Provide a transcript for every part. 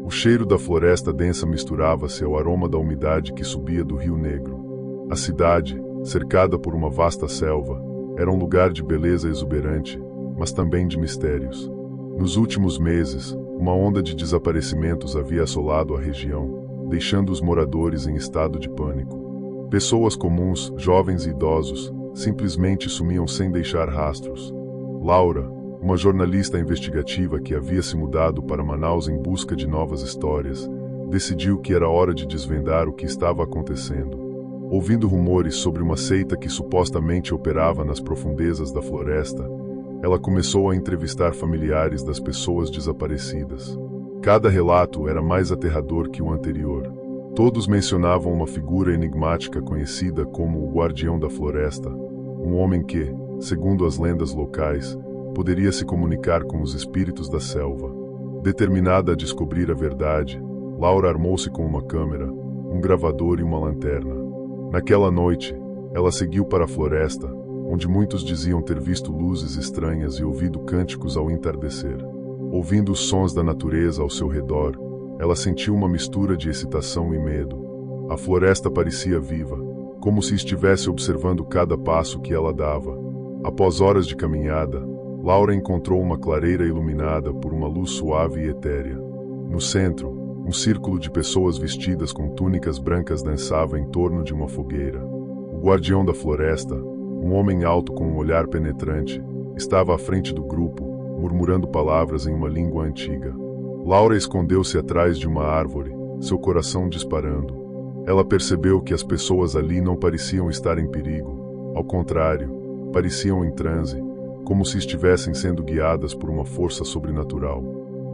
O cheiro da floresta densa misturava-se ao aroma da umidade que subia do Rio Negro. A cidade, cercada por uma vasta selva, era um lugar de beleza exuberante, mas também de mistérios. Nos últimos meses, uma onda de desaparecimentos havia assolado a região, deixando os moradores em estado de pânico. Pessoas comuns, jovens e idosos, simplesmente sumiam sem deixar rastros. Laura, uma jornalista investigativa que havia se mudado para Manaus em busca de novas histórias, decidiu que era hora de desvendar o que estava acontecendo. Ouvindo rumores sobre uma seita que supostamente operava nas profundezas da floresta, ela começou a entrevistar familiares das pessoas desaparecidas. Cada relato era mais aterrador que o anterior. Todos mencionavam uma figura enigmática conhecida como o Guardião da Floresta, um homem que, segundo as lendas locais, poderia se comunicar com os espíritos da selva. Determinada a descobrir a verdade, Laura armou-se com uma câmera, um gravador e uma lanterna. Naquela noite, ela seguiu para a floresta, onde muitos diziam ter visto luzes estranhas e ouvido cânticos ao entardecer. Ouvindo os sons da natureza ao seu redor, ela sentiu uma mistura de excitação e medo. A floresta parecia viva, como se estivesse observando cada passo que ela dava. Após horas de caminhada, Laura encontrou uma clareira iluminada por uma luz suave e etérea. No centro, um círculo de pessoas vestidas com túnicas brancas dançava em torno de uma fogueira. O guardião da floresta, um homem alto com um olhar penetrante, estava à frente do grupo, murmurando palavras em uma língua antiga. Laura escondeu-se atrás de uma árvore, seu coração disparando. Ela percebeu que as pessoas ali não pareciam estar em perigo. Ao contrário, pareciam em transe, como se estivessem sendo guiadas por uma força sobrenatural.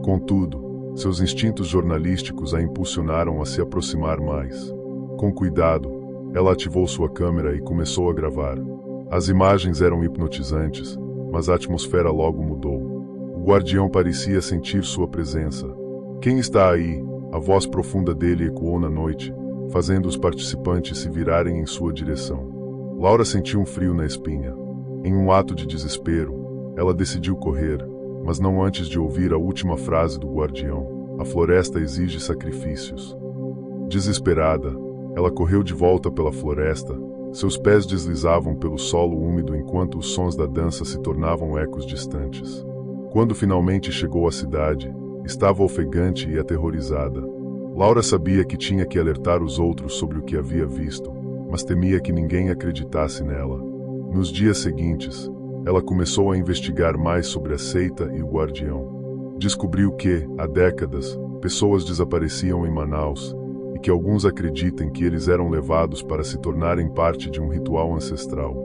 Contudo, seus instintos jornalísticos a impulsionaram a se aproximar mais. Com cuidado, ela ativou sua câmera e começou a gravar. As imagens eram hipnotizantes, mas a atmosfera logo mudou. O guardião parecia sentir sua presença. "Quem está aí?" A voz profunda dele ecoou na noite, fazendo os participantes se virarem em sua direção. Laura sentiu um frio na espinha. Em um ato de desespero, ela decidiu correr, mas não antes de ouvir a última frase do guardião: "A floresta exige sacrifícios." Desesperada, ela correu de volta pela floresta. Seus pés deslizavam pelo solo úmido enquanto os sons da dança se tornavam ecos distantes. Quando finalmente chegou à cidade, estava ofegante e aterrorizada. Laura sabia que tinha que alertar os outros sobre o que havia visto, mas temia que ninguém acreditasse nela. Nos dias seguintes, ela começou a investigar mais sobre a seita e o guardião. Descobriu que, há décadas, pessoas desapareciam em Manaus e que alguns acreditam que eles eram levados para se tornarem parte de um ritual ancestral.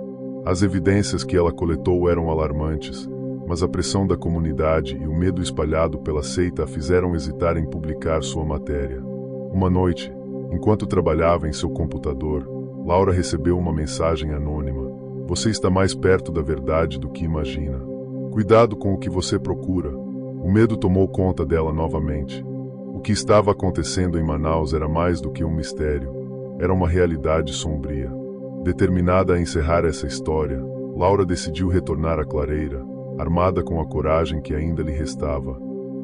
As evidências que ela coletou eram alarmantes, mas a pressão da comunidade e o medo espalhado pela seita a fizeram hesitar em publicar sua matéria. Uma noite, enquanto trabalhava em seu computador, Laura recebeu uma mensagem anônima: "Você está mais perto da verdade do que imagina. Cuidado com o que você procura." O medo tomou conta dela novamente. O que estava acontecendo em Manaus era mais do que um mistério. Era uma realidade sombria. Determinada a encerrar essa história, Laura decidiu retornar à clareira, armada com a coragem que ainda lhe restava.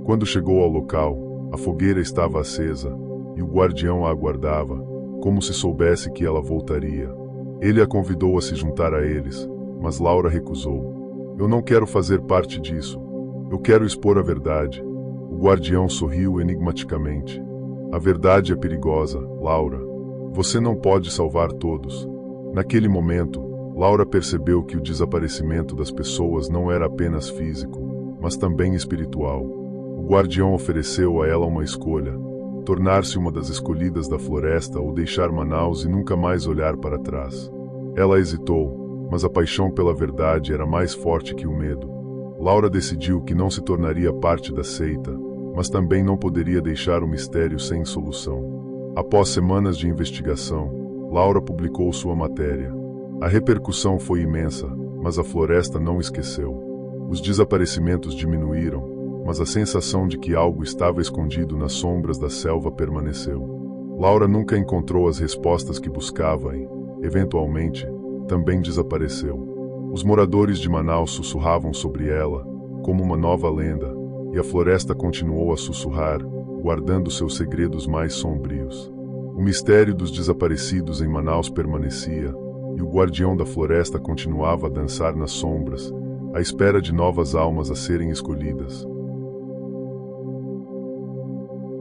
Quando chegou ao local, a fogueira estava acesa e o guardião a aguardava, como se soubesse que ela voltaria. Ele a convidou a se juntar a eles, mas Laura recusou. "Eu não quero fazer parte disso. Eu quero expor a verdade." O guardião sorriu enigmaticamente. "A verdade é perigosa, Laura. Você não pode salvar todos." Naquele momento, Laura percebeu que o desaparecimento das pessoas não era apenas físico, mas também espiritual. O guardião ofereceu a ela uma escolha: tornar-se uma das escolhidas da floresta ou deixar Manaus e nunca mais olhar para trás. Ela hesitou, mas a paixão pela verdade era mais forte que o medo. Laura decidiu que não se tornaria parte da seita, mas também não poderia deixar o mistério sem solução. Após semanas de investigação, Laura publicou sua matéria. A repercussão foi imensa, mas a floresta não esqueceu. Os desaparecimentos diminuíram, mas a sensação de que algo estava escondido nas sombras da selva permaneceu. Laura nunca encontrou as respostas que buscava e, eventualmente, também desapareceu. Os moradores de Manaus sussurravam sobre ela, como uma nova lenda, e a floresta continuou a sussurrar: "O guardando seus segredos mais sombrios. O mistério dos desaparecidos em Manaus permanecia, e o guardião da floresta continuava a dançar nas sombras, à espera de novas almas a serem escolhidas.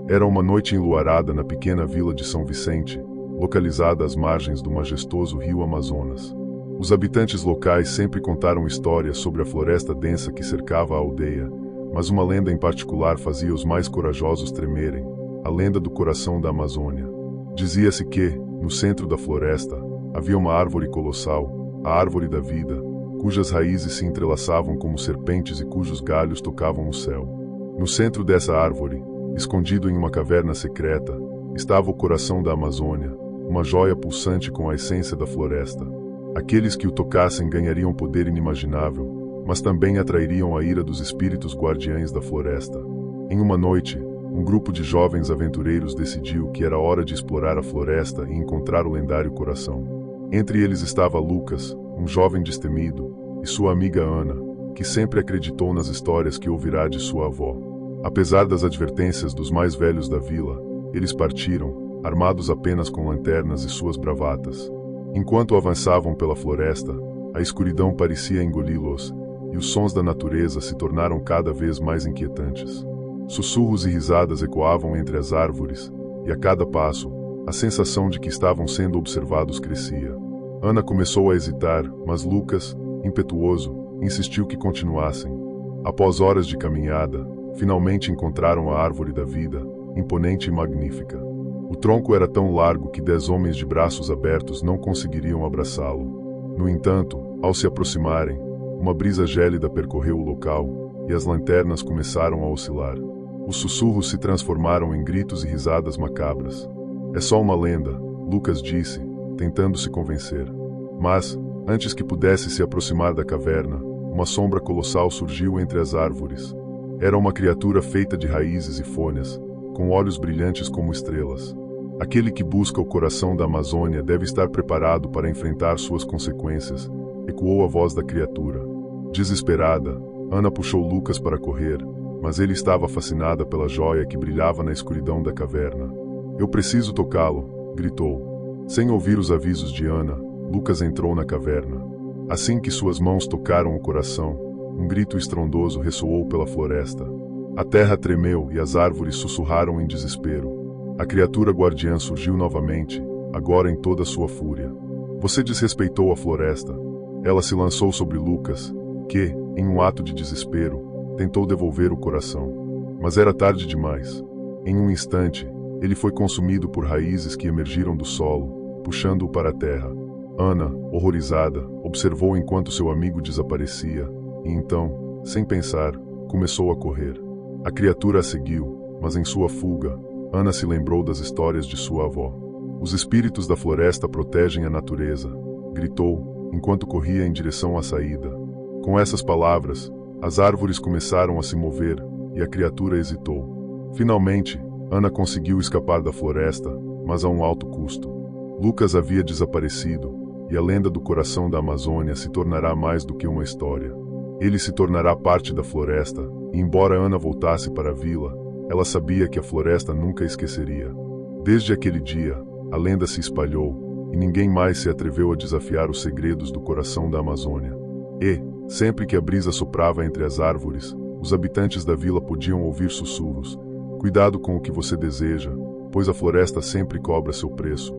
Era uma noite enluarada na pequena vila de São Vicente, localizada às margens do majestoso rio Amazonas. Os habitantes locais sempre contaram histórias sobre a floresta densa que cercava a aldeia, mas uma lenda em particular fazia os mais corajosos tremerem, a lenda do coração da Amazônia. Dizia-se que, no centro da floresta, havia uma árvore colossal, a árvore da vida, cujas raízes se entrelaçavam como serpentes e cujos galhos tocavam o céu. No centro dessa árvore, escondido em uma caverna secreta, estava o coração da Amazônia, uma joia pulsante com a essência da floresta. Aqueles que o tocassem ganhariam poder inimaginável, mas também atrairiam a ira dos espíritos guardiães da floresta. Em uma noite, um grupo de jovens aventureiros decidiu que era hora de explorar a floresta e encontrar o lendário coração. Entre eles estava Lucas, um jovem destemido, e sua amiga Ana, que sempre acreditou nas histórias que ouvirá de sua avó. Apesar das advertências dos mais velhos da vila, eles partiram, armados apenas com lanternas e suas bravatas. Enquanto avançavam pela floresta, a escuridão parecia engoli-los, e os sons da natureza se tornaram cada vez mais inquietantes. Sussurros e risadas ecoavam entre as árvores, e a cada passo, a sensação de que estavam sendo observados crescia. Ana começou a hesitar, mas Lucas, impetuoso, insistiu que continuassem. Após horas de caminhada, finalmente encontraram a árvore da vida, imponente e magnífica. O tronco era tão largo que 10 homens de braços abertos não conseguiriam abraçá-lo. No entanto, ao se aproximarem, uma brisa gélida percorreu o local, e as lanternas começaram a oscilar. Os sussurros se transformaram em gritos e risadas macabras. É só uma lenda, Lucas disse, tentando se convencer. Mas, antes que pudesse se aproximar da caverna, uma sombra colossal surgiu entre as árvores. Era uma criatura feita de raízes e folhas, com olhos brilhantes como estrelas. Aquele que busca o coração da Amazônia deve estar preparado para enfrentar suas consequências, ecoou a voz da criatura. Desesperada, Ana puxou Lucas para correr, mas ele estava fascinada pela joia que brilhava na escuridão da caverna. Eu preciso tocá-lo, gritou. Sem ouvir os avisos de Ana, Lucas entrou na caverna. Assim que suas mãos tocaram o coração, um grito estrondoso ressoou pela floresta. A terra tremeu e as árvores sussurraram em desespero. A criatura guardiã surgiu novamente, agora em toda sua fúria. Você desrespeitou a floresta. Ela se lançou sobre Lucas, que, em um ato de desespero, tentou devolver o coração. Mas era tarde demais. Em um instante, ele foi consumido por raízes que emergiram do solo, puxando-o para a terra. Ana, horrorizada, observou enquanto seu amigo desaparecia, e então, sem pensar, começou a correr. A criatura a seguiu, mas em sua fuga, Ana se lembrou das histórias de sua avó. Os espíritos da floresta protegem a natureza, gritou, enquanto corria em direção à saída. Com essas palavras, as árvores começaram a se mover, e a criatura hesitou. Finalmente, Ana conseguiu escapar da floresta, mas a um alto custo. Lucas havia desaparecido, e a lenda do coração da Amazônia se tornará mais do que uma história. Ele se tornará parte da floresta, e embora Ana voltasse para a vila, ela sabia que a floresta nunca a esqueceria. Desde aquele dia, a lenda se espalhou, e ninguém mais se atreveu a desafiar os segredos do coração da Amazônia. E, sempre que a brisa soprava entre as árvores, os habitantes da vila podiam ouvir sussurros. Cuidado com o que você deseja, pois a floresta sempre cobra seu preço.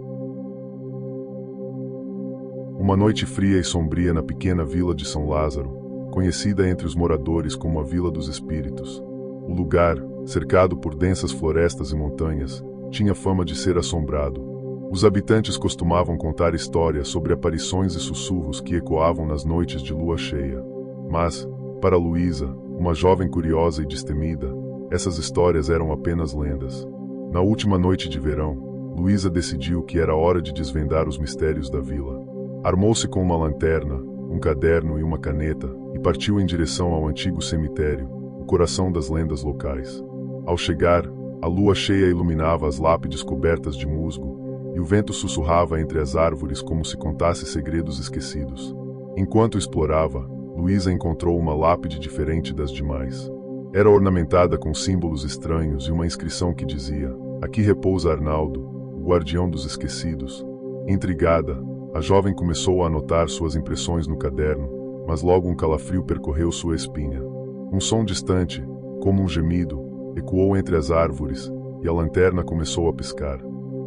Uma noite fria e sombria na pequena vila de São Lázaro, conhecida entre os moradores como a Vila dos Espíritos. O lugar, cercado por densas florestas e montanhas, tinha fama de ser assombrado. Os habitantes costumavam contar histórias sobre aparições e sussurros que ecoavam nas noites de lua cheia. Mas, para Luísa, uma jovem curiosa e destemida, essas histórias eram apenas lendas. Na última noite de verão, Luísa decidiu que era hora de desvendar os mistérios da vila. Armou-se com uma lanterna, um caderno e uma caneta, e partiu em direção ao antigo cemitério, o coração das lendas locais. Ao chegar, a lua cheia iluminava as lápides cobertas de musgo, e o vento sussurrava entre as árvores como se contasse segredos esquecidos. Enquanto explorava, Luísa encontrou uma lápide diferente das demais. Era ornamentada com símbolos estranhos e uma inscrição que dizia: "Aqui repousa Arnaldo, o guardião dos esquecidos." Intrigada, a jovem começou a anotar suas impressões no caderno, mas logo um calafrio percorreu sua espinha. Um som distante, como um gemido, ecoou entre as árvores, e a lanterna começou a piscar.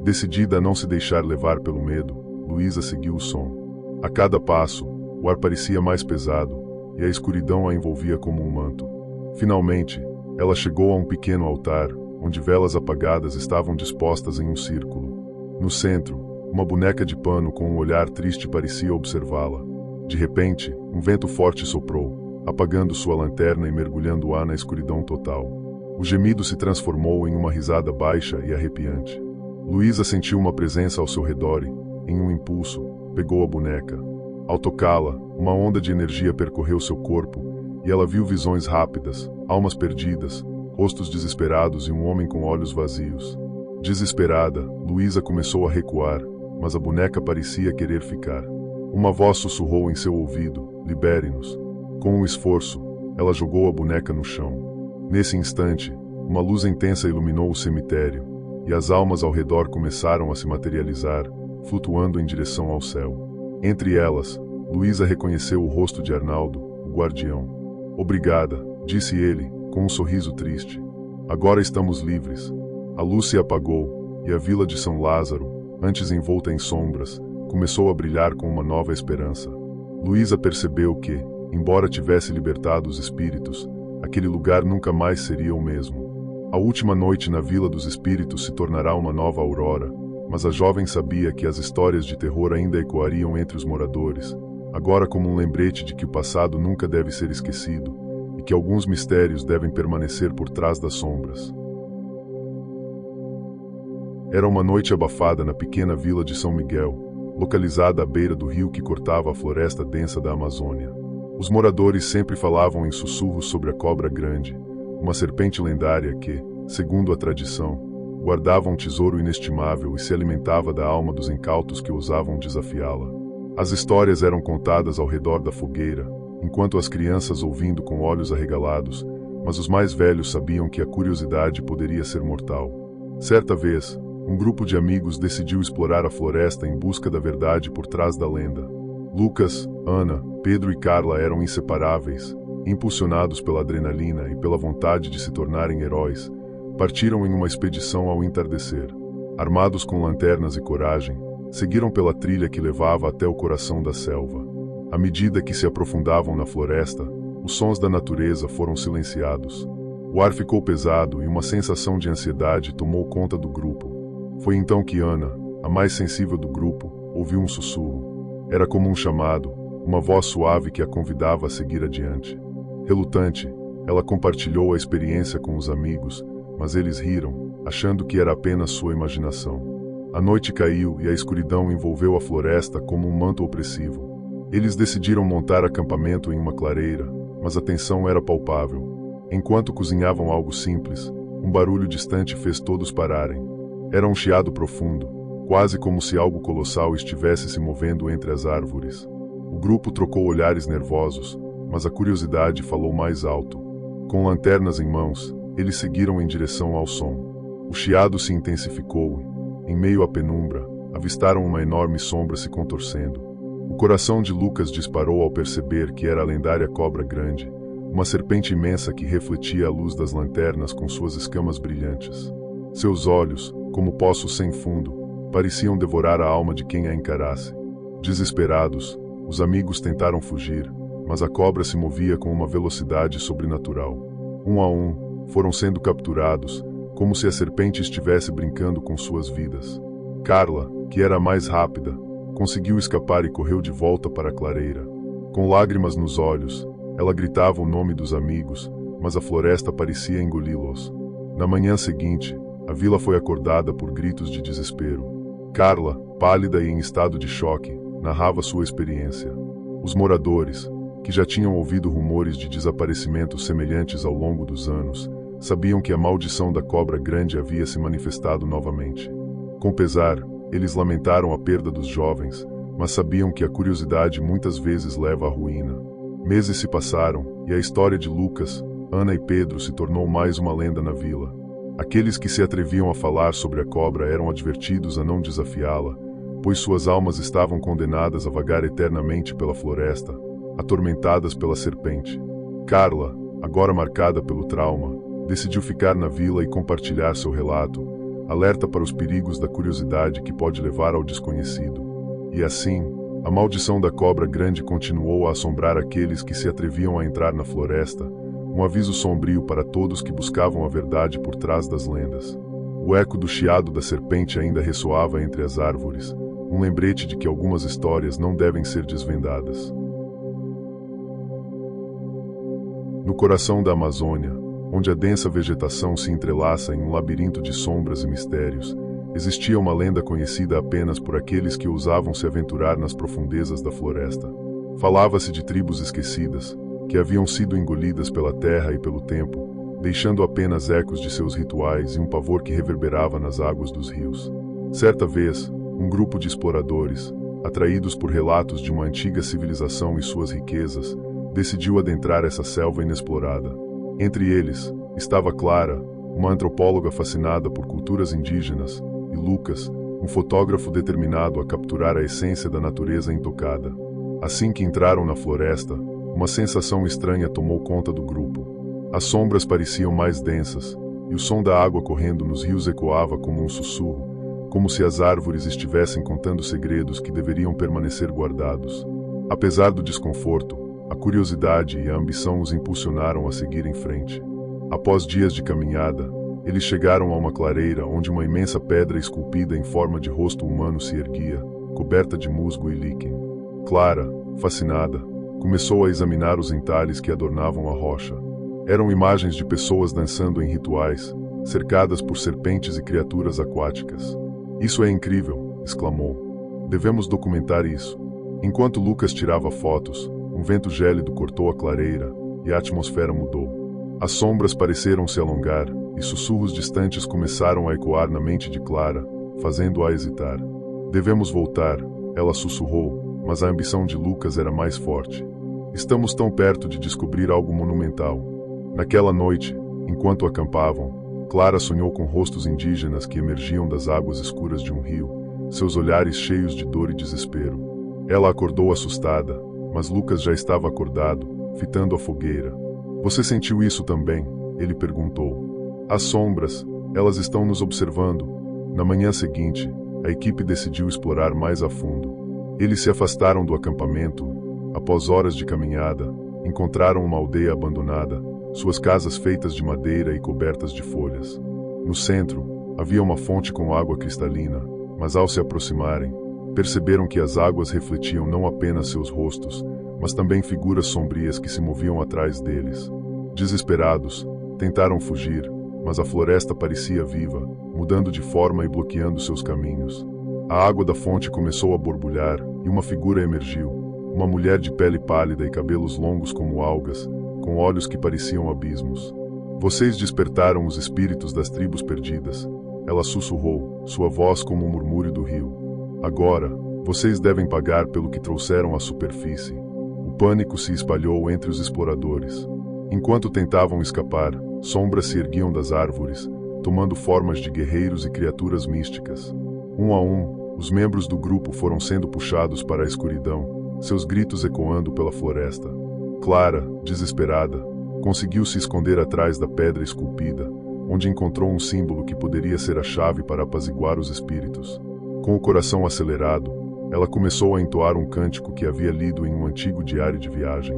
Decidida a não se deixar levar pelo medo, Luísa seguiu o som. A cada passo, o ar parecia mais pesado, e a escuridão a envolvia como um manto. Finalmente, ela chegou a um pequeno altar, onde velas apagadas estavam dispostas em um círculo. No centro, uma boneca de pano com um olhar triste parecia observá-la. De repente, um vento forte soprou, apagando sua lanterna e mergulhando-a na escuridão total. O gemido se transformou em uma risada baixa e arrepiante. Luísa sentiu uma presença ao seu redor e, em um impulso, pegou a boneca. Ao tocá-la, uma onda de energia percorreu seu corpo, e ela viu visões rápidas, almas perdidas, rostos desesperados e um homem com olhos vazios. Desesperada, Luísa começou a recuar, mas a boneca parecia querer ficar. Uma voz sussurrou em seu ouvido: "Libere-nos." Com um esforço, ela jogou a boneca no chão. Nesse instante, uma luz intensa iluminou o cemitério, e as almas ao redor começaram a se materializar, flutuando em direção ao céu. Entre elas, Luísa reconheceu o rosto de Arnaldo, o guardião. "Obrigada", disse ele, com um sorriso triste. "Agora estamos livres." A luz se apagou, e a vila de São Lázaro, antes envolta em sombras, começou a brilhar com uma nova esperança. Luísa percebeu que, embora tivesse libertado os espíritos, aquele lugar nunca mais seria o mesmo. A última noite na Vila dos Espíritos se tornará uma nova aurora, mas a jovem sabia que as histórias de terror ainda ecoariam entre os moradores, agora como um lembrete de que o passado nunca deve ser esquecido, e que alguns mistérios devem permanecer por trás das sombras. Era uma noite abafada na pequena vila de São Miguel, localizada à beira do rio que cortava a floresta densa da Amazônia. Os moradores sempre falavam em sussurros sobre a cobra grande, uma serpente lendária que, segundo a tradição, guardava um tesouro inestimável e se alimentava da alma dos incautos que ousavam desafiá-la. As histórias eram contadas ao redor da fogueira, enquanto as crianças ouvindo com olhos arregalados, mas os mais velhos sabiam que a curiosidade poderia ser mortal. Certa vez, um grupo de amigos decidiu explorar a floresta em busca da verdade por trás da lenda. Lucas, Ana, Pedro e Carla eram inseparáveis, impulsionados pela adrenalina e pela vontade de se tornarem heróis. Partiram em uma expedição ao entardecer. Armados com lanternas e coragem, seguiram pela trilha que levava até o coração da selva. À medida que se aprofundavam na floresta, os sons da natureza foram silenciados. O ar ficou pesado e uma sensação de ansiedade tomou conta do grupo. Foi então que Ana, a mais sensível do grupo, ouviu um sussurro. Era como um chamado, uma voz suave que a convidava a seguir adiante. Relutante, ela compartilhou a experiência com os amigos, mas eles riram, achando que era apenas sua imaginação. A noite caiu e a escuridão envolveu a floresta como um manto opressivo. Eles decidiram montar acampamento em uma clareira, mas a tensão era palpável. Enquanto cozinhavam algo simples, um barulho distante fez todos pararem. Era um chiado profundo, quase como se algo colossal estivesse se movendo entre as árvores. O grupo trocou olhares nervosos, mas a curiosidade falou mais alto. Com lanternas em mãos, eles seguiram em direção ao som. O chiado se intensificou e, em meio à penumbra, avistaram uma enorme sombra se contorcendo. O coração de Lucas disparou ao perceber que era a lendária cobra grande, uma serpente imensa que refletia a luz das lanternas com suas escamas brilhantes. Seus olhos, como poços sem fundo, pareciam devorar a alma de quem a encarasse. Desesperados, os amigos tentaram fugir, mas a cobra se movia com uma velocidade sobrenatural. Um a um, foram sendo capturados, como se a serpente estivesse brincando com suas vidas. Carla, que era a mais rápida, conseguiu escapar e correu de volta para a clareira. Com lágrimas nos olhos, ela gritava o nome dos amigos, mas a floresta parecia engoli-los. Na manhã seguinte, a vila foi acordada por gritos de desespero. Carla, pálida e em estado de choque, narrava sua experiência. Os moradores, que já tinham ouvido rumores de desaparecimentos semelhantes ao longo dos anos, sabiam que a maldição da cobra grande havia se manifestado novamente. Com pesar, eles lamentaram a perda dos jovens, mas sabiam que a curiosidade muitas vezes leva à ruína. Meses se passaram, e a história de Lucas, Ana e Pedro se tornou mais uma lenda na vila. Aqueles que se atreviam a falar sobre a cobra eram advertidos a não desafiá-la, pois suas almas estavam condenadas a vagar eternamente pela floresta, atormentadas pela serpente. Carla, agora marcada pelo trauma, decidiu ficar na vila e compartilhar seu relato, alerta para os perigos da curiosidade que pode levar ao desconhecido. E assim, a maldição da cobra grande continuou a assombrar aqueles que se atreviam a entrar na floresta, um aviso sombrio para todos que buscavam a verdade por trás das lendas. O eco do chiado da serpente ainda ressoava entre as árvores, um lembrete de que algumas histórias não devem ser desvendadas. No coração da Amazônia, onde a densa vegetação se entrelaça em um labirinto de sombras e mistérios, existia uma lenda conhecida apenas por aqueles que ousavam se aventurar nas profundezas da floresta. Falava-se de tribos esquecidas, que haviam sido engolidas pela terra e pelo tempo, deixando apenas ecos de seus rituais e um pavor que reverberava nas águas dos rios. Certa vez, um grupo de exploradores, atraídos por relatos de uma antiga civilização e suas riquezas, decidiu adentrar essa selva inexplorada. Entre eles, estava Clara, uma antropóloga fascinada por culturas indígenas, e Lucas, um fotógrafo determinado a capturar a essência da natureza intocada. Assim que entraram na floresta, uma sensação estranha tomou conta do grupo. As sombras pareciam mais densas, e o som da água correndo nos rios ecoava como um sussurro, como se as árvores estivessem contando segredos que deveriam permanecer guardados. Apesar do desconforto, a curiosidade e a ambição os impulsionaram a seguir em frente. Após dias de caminhada, eles chegaram a uma clareira onde uma imensa pedra esculpida em forma de rosto humano se erguia, coberta de musgo e líquen. Clara, fascinada, começou a examinar os entalhes que adornavam a rocha. Eram imagens de pessoas dançando em rituais, cercadas por serpentes e criaturas aquáticas. "Isso é incrível!" exclamou. "Devemos documentar isso." Enquanto Lucas tirava fotos, um vento gélido cortou a clareira e a atmosfera mudou. As sombras pareceram se alongar e sussurros distantes começaram a ecoar na mente de Clara, fazendo-a hesitar. "Devemos voltar", ela sussurrou, mas a ambição de Lucas era mais forte. "Estamos tão perto de descobrir algo monumental." Naquela noite, enquanto acampavam, Clara sonhou com rostos indígenas que emergiam das águas escuras de um rio, seus olhares cheios de dor e desespero. Ela acordou assustada, mas Lucas já estava acordado, fitando a fogueira. "Você sentiu isso também?" ele perguntou. "As sombras, elas estão nos observando." Na manhã seguinte, a equipe decidiu explorar mais a fundo. Eles se afastaram do acampamento. Após horas de caminhada, encontraram uma aldeia abandonada, suas casas feitas de madeira e cobertas de folhas. No centro, havia uma fonte com água cristalina, mas ao se aproximarem, perceberam que as águas refletiam não apenas seus rostos, mas também figuras sombrias que se moviam atrás deles. Desesperados, tentaram fugir, mas a floresta parecia viva, mudando de forma e bloqueando seus caminhos. A água da fonte começou a borbulhar e uma figura emergiu, uma mulher de pele pálida e cabelos longos como algas, com olhos que pareciam abismos. "Vocês despertaram os espíritos das tribos perdidas", ela sussurrou, sua voz como um murmúrio do rio. "Agora, vocês devem pagar pelo que trouxeram à superfície." O pânico se espalhou entre os exploradores. Enquanto tentavam escapar, sombras se erguiam das árvores, tomando formas de guerreiros e criaturas místicas. Um a um, os membros do grupo foram sendo puxados para a escuridão, seus gritos ecoando pela floresta. Clara, desesperada, conseguiu se esconder atrás da pedra esculpida, onde encontrou um símbolo que poderia ser a chave para apaziguar os espíritos. Com o coração acelerado, ela começou a entoar um cântico que havia lido em um antigo diário de viagem.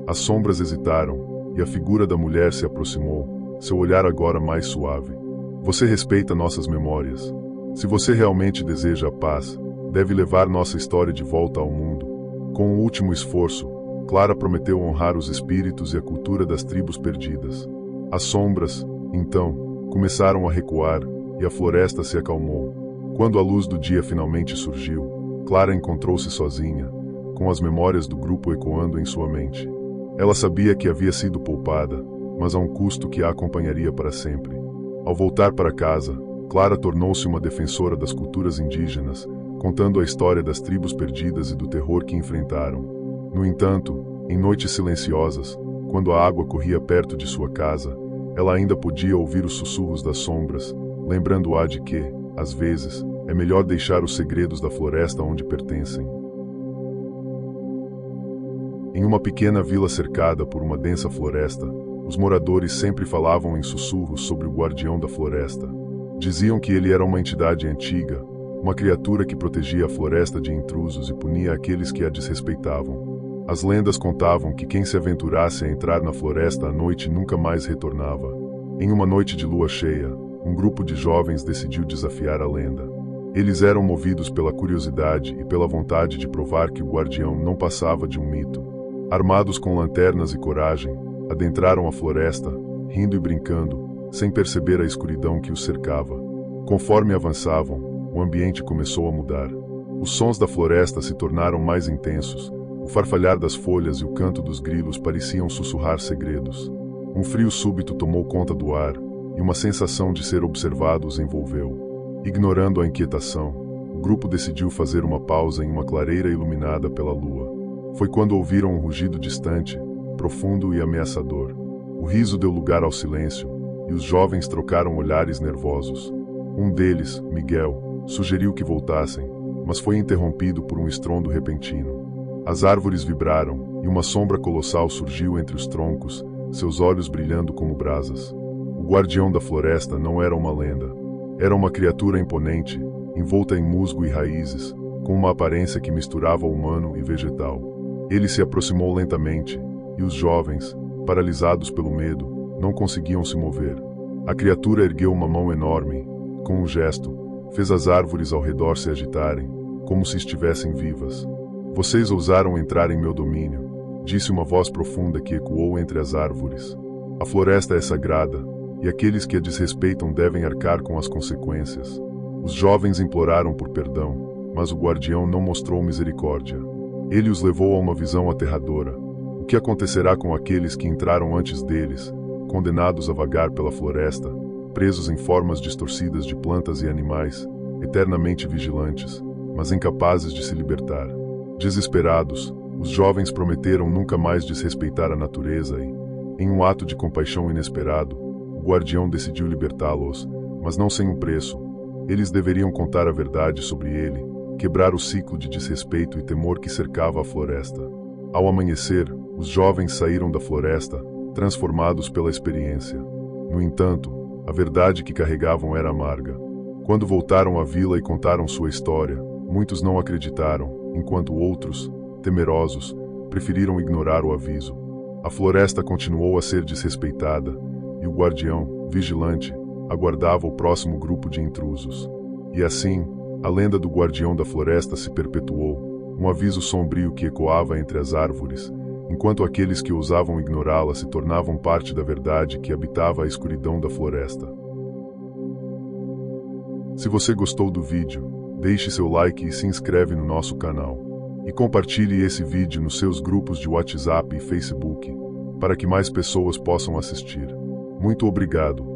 As sombras hesitaram, e a figura da mulher se aproximou, seu olhar agora mais suave. "Você respeita nossas memórias. Se você realmente deseja a paz, deve levar nossa história de volta ao mundo." Com um último esforço, Clara prometeu honrar os espíritos e a cultura das tribos perdidas. As sombras, então, começaram a recuar, e a floresta se acalmou. Quando a luz do dia finalmente surgiu, Clara encontrou-se sozinha, com as memórias do grupo ecoando em sua mente. Ela sabia que havia sido poupada, mas a um custo que a acompanharia para sempre. Ao voltar para casa, Clara tornou-se uma defensora das culturas indígenas, contando a história das tribos perdidas e do terror que enfrentaram. No entanto, em noites silenciosas, Quando a água corria perto de sua casa, ela ainda podia ouvir os sussurros das sombras, lembrando-a de que, às vezes, é melhor deixar os segredos da floresta onde pertencem. Em uma pequena vila cercada por uma densa floresta, os moradores sempre falavam em sussurros sobre o guardião da floresta. Diziam que ele era uma entidade antiga, uma criatura que protegia a floresta de intrusos e punia aqueles que a desrespeitavam. As lendas contavam que quem se aventurasse a entrar na floresta à noite nunca mais retornava. Em uma noite de lua cheia, um grupo de jovens decidiu desafiar a lenda. Eles eram movidos pela curiosidade e pela vontade de provar que o guardião não passava de um mito. Armados com lanternas e coragem, adentraram a floresta, rindo e brincando, sem perceber a escuridão que os cercava. Conforme avançavam, o ambiente começou a mudar. Os sons da floresta se tornaram mais intensos, o farfalhar das folhas e o canto dos grilos pareciam sussurrar segredos. Um frio súbito tomou conta do ar, e uma sensação de ser observado os envolveu. Ignorando a inquietação, o grupo decidiu fazer uma pausa em uma clareira iluminada pela lua. Foi quando ouviram um rugido distante, profundo e ameaçador. O riso deu lugar ao silêncio, e os jovens trocaram olhares nervosos. Um deles, Miguel, sugeriu que voltassem, mas foi interrompido por um estrondo repentino. As árvores vibraram, e uma sombra colossal surgiu entre os troncos, seus olhos brilhando como brasas. O guardião da floresta não era uma lenda. Era uma criatura imponente, envolta em musgo e raízes, com uma aparência que misturava humano e vegetal. Ele se aproximou lentamente, e os jovens, paralisados pelo medo, não conseguiam se mover. A criatura ergueu uma mão enorme. Com um gesto, fez as árvores ao redor se agitarem, como se estivessem vivas. Vocês ousaram entrar em meu domínio, disse uma voz profunda que ecoou entre as árvores. A floresta é sagrada, e aqueles que a desrespeitam devem arcar com as consequências. Os jovens imploraram por perdão, mas o guardião não mostrou misericórdia. Ele os levou a uma visão aterradora. O que acontecerá com aqueles que entraram antes deles, condenados a vagar pela floresta, presos em formas distorcidas de plantas e animais, eternamente vigilantes, mas incapazes de se libertar? Desesperados, os jovens prometeram nunca mais desrespeitar a natureza e, em um ato de compaixão inesperado, o guardião decidiu libertá-los, mas não sem um preço. Eles deveriam contar a verdade sobre ele, quebrar o ciclo de desrespeito e temor que cercava a floresta. Ao amanhecer, os jovens saíram da floresta, transformados pela experiência. No entanto, a verdade que carregavam era amarga. Quando voltaram à vila e contaram sua história, muitos não acreditaram, enquanto outros, temerosos, preferiram ignorar o aviso. A floresta continuou a ser desrespeitada, e o guardião, vigilante, aguardava o próximo grupo de intrusos. E assim, a lenda do guardião da floresta se perpetuou, um aviso sombrio que ecoava entre as árvores, enquanto aqueles que ousavam ignorá-la se tornavam parte da verdade que habitava a escuridão da floresta. Se você gostou do vídeo, deixe seu like e se inscreve no nosso canal. E compartilhe esse vídeo nos seus grupos de WhatsApp e Facebook, para que mais pessoas possam assistir. Muito obrigado.